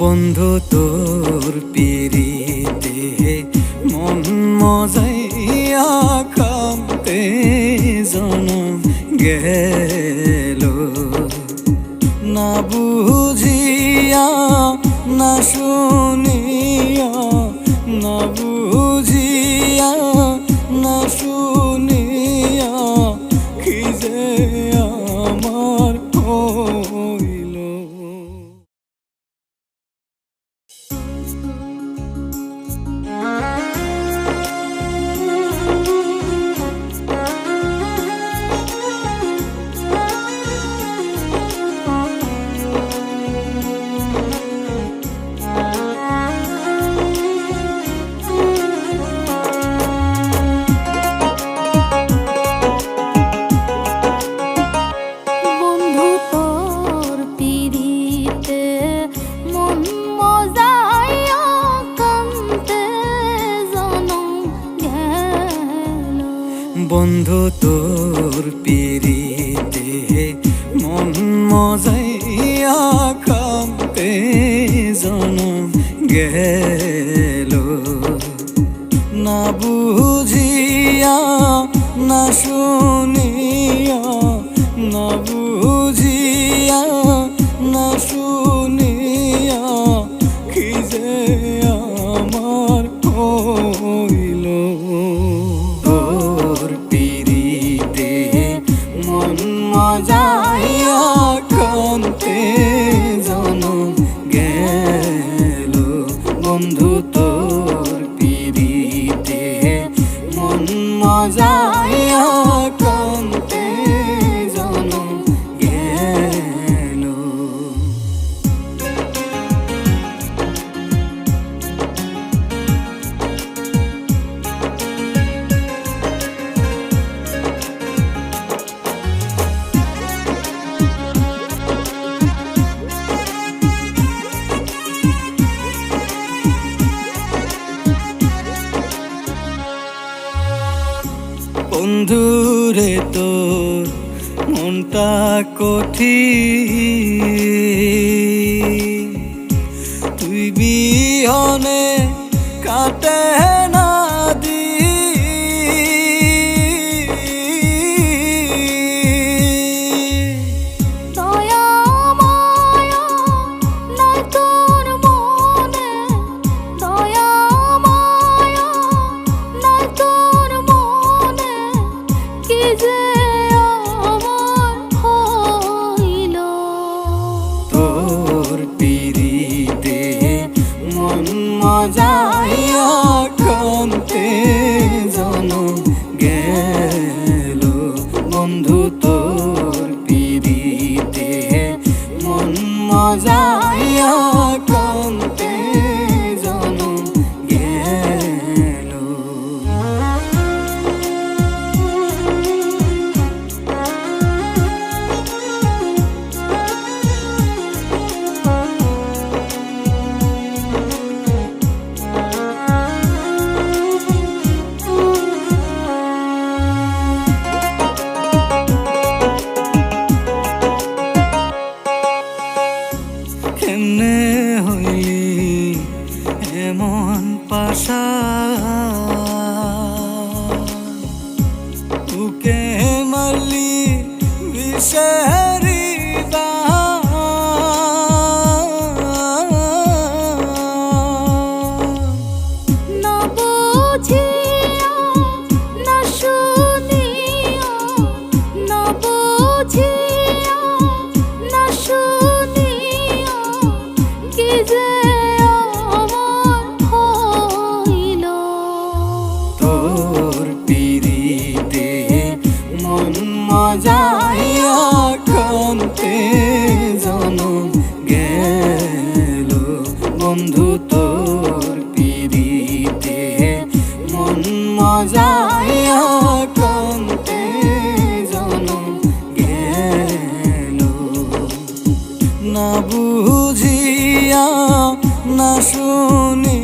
বন্ধু তোর পিরিতে মন মজাইয়া কামতে জনম গেল, না বুঝিয়া না শুনিয়া, না বুঝিয়া না শুনিয়া কি যে আমার হইল। বন্ধু তোর পিরিতে মন মজাইয়া কামতে জনম গেল, না বুঝিয়া না শুনিয়া, না বুঝিয়া না শুনিয়া কি যে আমার হইল। মজাইয়া কামতে জনম গেল, বন্ধু তোর পিরিতে মন মজাইয়া কামতে জনম গেল। বন্ধুরে তোর মনটা কঠিন, তুই বিহনে কাটে না মজাইয়া কামতে জনম গেল, বন্ধু তোর পিরিতে মন মজাইয়া কামতে জনম গেল। কেমনে হইলি এমন পাশা, বুকে মারলি বিষেরি না বুঝিয়া না শুনিয়া, না বুঝিয়া না শুনিয়া কি যে আমার হইল। তোর পিরিতে মন মজাইয়া কামতে জনম গেল, বন্ধু তোর পিরিতে মন মজাইয়া কামতে জনম গেল, না বুঝিয়া না শুনি